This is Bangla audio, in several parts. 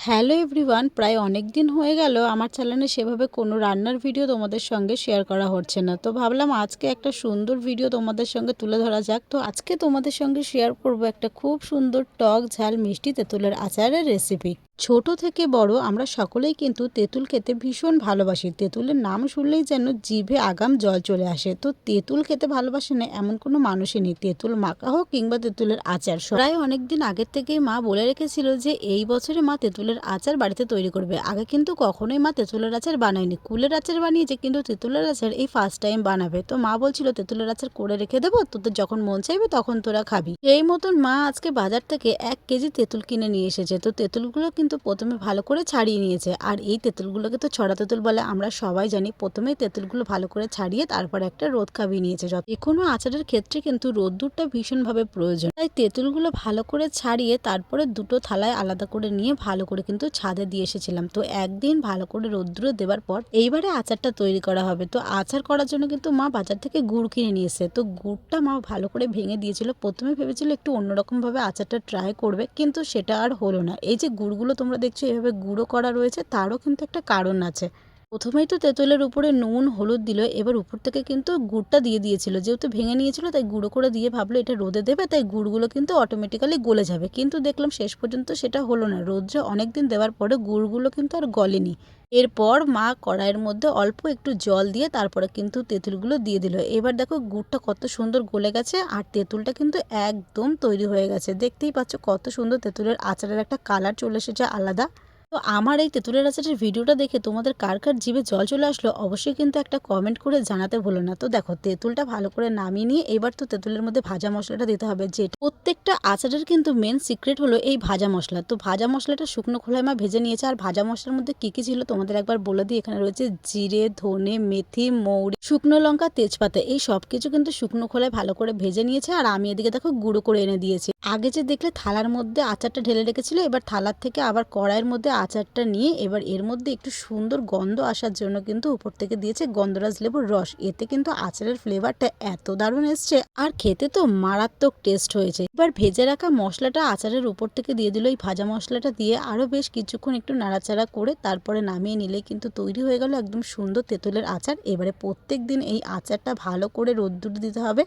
হ্যালো এভরিওয়ান, প্রায় অনেক দিন হয়ে গেল আমার চ্যানেলে সেভাবে কোনো রান্নার ভিডিও তোমাদের সঙ্গে শেয়ার করা হচ্ছে না। তো ভাবলাম আজকে একটা সুন্দর ভিডিও তোমাদের সঙ্গে তুলে ধরা যাক। তো আজকে তোমাদের সঙ্গে শেয়ার করব একটা খুব সুন্দর টক ঝাল মিষ্টি তেঁতুলের আচারের রেসিপি। ছোট থেকে বড় আমরা সকলেই কিন্তু তেঁতুল খেতে ভীষণ ভালোবাসি। তেঁতুলের নাম শুনলেই যেন জিভে আগাম জল চলে আসে। তো তেঁতুল খেতে ভালোবাসে না এমন কোনো মানুষই নেই, তেঁতুল মাখা হোক কিংবা তেঁতুলের আচার। প্রায় অনেকদিন আগের থেকেই মা বলে রেখেছিল যে এই বছরে মা তেঁতুলের আচার বাড়িতে তৈরি করবে। আগে কিন্তু কখনোই মা তেঁতুলের আচার বানায়নি, কুলের আচার বানিয়েছে কিন্তু তেঁতুলের আচার এই ফার্স্ট টাইম বানাবে। তো মা বলছিল তেঁতুলের আচার করে রেখে দেবো, তোদের যখন মন চাইবে তখন তোরা খাবি। এই মতন মা আজকে বাজার থেকে 1 কেজি তেঁতুল কিনে নিয়ে এসেছে। তো তেঁতুলগুলো কিন্তু প্রথমে ভালো করে ছাড়িয়ে নিয়েছে, আর এই তেঁতুলগুলোকে তো ছড়া তেঁতুল বলে আমরা সবাই জানি। প্রথমে তেঁতুলগুলো ভালো করে ছাড়িয়ে তারপর একটা রোদ খাবিয়ে নিয়েছে। যে কোনো আচারের ক্ষেত্রে কিন্তু রোদ্দুরটা ভীষণভাবে প্রয়োজন, তাই তেঁতুলগুলো ভালো করে ছাড়িয়ে তারপরে দুটো থালায় আলাদা করে নিয়ে ভালো করে কিন্তু ছাদে দিয়ে এসেছিলাম। তো একদিন ভালো করে রোদ্দুরে দেওয়ার পর এইবারে আচারটা তৈরি করা হবে। তো আচার করার জন্য কিন্তু মা বাজার থেকে গুড় কিনে নিয়ে এসে, তো গুড়টা মা ভালো করে ভেঙে দিয়েছিল। প্রথমে ভেবেছিল একটু অন্যরকম ভাবে আচারটা ট্রাই করবে, কিন্তু সেটা আর হলো না। এই যে গুড়গুলো তোমরা দেখছো এভাবে গুঁড়ো করা রয়েছে, তারও কিন্তু একটা কারণ আছে। প্রথমেই তো তেঁতুলের উপরে নুন হলুদ দিল, এবার উপর থেকে কিন্তু গুড়টা দিয়ে দিয়েছিল। যেহেতু ভেঙে নিয়েছিল তাই গুঁড়ো করে দিয়ে ভাবলো এটা রোদে দেবে, তাই গুড়গুলো কিন্তু অটোমেটিক্যালি গলে যাবে। কিন্তু দেখলাম শেষ পর্যন্ত সেটা হলো না। রোদ্রে অনেকদিন দেওয়ার পরে গুড়গুলো কিন্তু আর গলেনি। এরপর মা কড়াইয়ের মধ্যে অল্প একটু জল দিয়ে তারপরে কিন্তু তেঁতুলগুলো দিয়ে দিল। এবার দেখো গুড়টা কত সুন্দর গলে গেছে, আর তেঁতুলটা কিন্তু একদম তৈরি হয়ে গেছে। দেখতেই পাচ্ছ কত সুন্দর তেঁতুলের আচারের একটা কালার চলে এসেছে আলাদা। তো আমার এই তেঁতুলের আচারের ভিডিওটা দেখে তোমাদের কার কার জিভে জল চলে আসলো অবশ্যই কিন্তু একটা কমেন্ট করে জানাতে ভুলো না। তো দেখো তেঁতুলটা ভালো করে নামিয়ে নিয়ে এবার তো তেঁতুলের মধ্যে ভাজা মশলাটা দিতে হবে। যে প্রত্যেকটা আচারের কিন্তু মেন সিক্রেট হলো এই ভাজা মশলা। তো ভাজা মশলাটা শুকনো খোলায় মা ভেজে নিয়েছে। আর ভাজা মশলার মধ্যে কি কি ছিল তোমাদের একবার বলে দিই। এখানে রয়েছে জিরে, ধনে, মেথি, মৌরি, শুকনো লঙ্কা, তেজপাতা, এই সব কিছু কিন্তু শুকনো খোলায় ভালো করে ভেজে নিয়েছে। আর আমি এদিকে দেখো গুঁড়ো করে এনে দিয়েছি। আগে যে দেখলে থালার মধ্যে আচারটা ঢেলে রেখেছিল, এবার থালার থেকে আবার কড়াইয়ের মধ্যে আচারটা নিয়ে এবার এর মধ্যে একটু সুন্দর গন্ধ আসার জন্য কিন্তু উপর থেকে দিয়েছে গন্ধরাজ লেবুর রস। এতে কিন্তু আচারের ফ্লেভারটা এত দারুণ এসছে, আর খেতে তো মারাত্মক টেস্ট হয়েছে। এবার ভেজে রাখা মশলাটা আচারের উপর থেকে দিয়ে দিল। এই ভাজা মশলাটা দিয়ে আরো বেশ কিছুক্ষণ একটু নাড়াচাড়া করে তারপরে নামিয়ে নিলে কিন্তু তৈরি হয়ে গেল একদম সুন্দর তেঁতুলের আচার। এবারে প্রত্যেক দিন এই আচারটা ভালো করে রোদ্দুর দিতে হবে।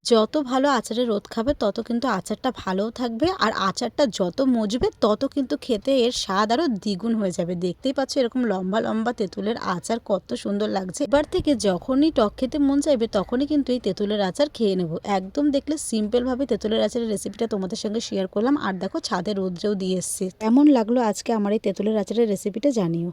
যত ভালো আচারে রোদ খাবে তত কিন্তু আচারটা ভালোও থাকবে, আর আচারটা যত মজবে তত কিন্তু খেতে এর স্বাদ আরো দ্বিগুণ হয়ে যাবে। দেখতেই পাচ্ছ এরকম লম্বা লম্বা তেঁতুলের আচার কত সুন্দর লাগছে। এবার থেকে যখনই টক খেতে মন চাইবে তখনই কিন্তু এই তেঁতুলের আচার খেয়ে নেব। একদম দেখলে সিম্পল ভাবে তেঁতুলের আচারের রেসিপিটা তোমাদের সঙ্গে শেয়ার করলাম। আর দেখো ছাদে রোদ্রেও দিয়ে এসছে। কেমন লাগলো আজকে আমার এই তেঁতুলের আচারের রেসিপিটা জানিও।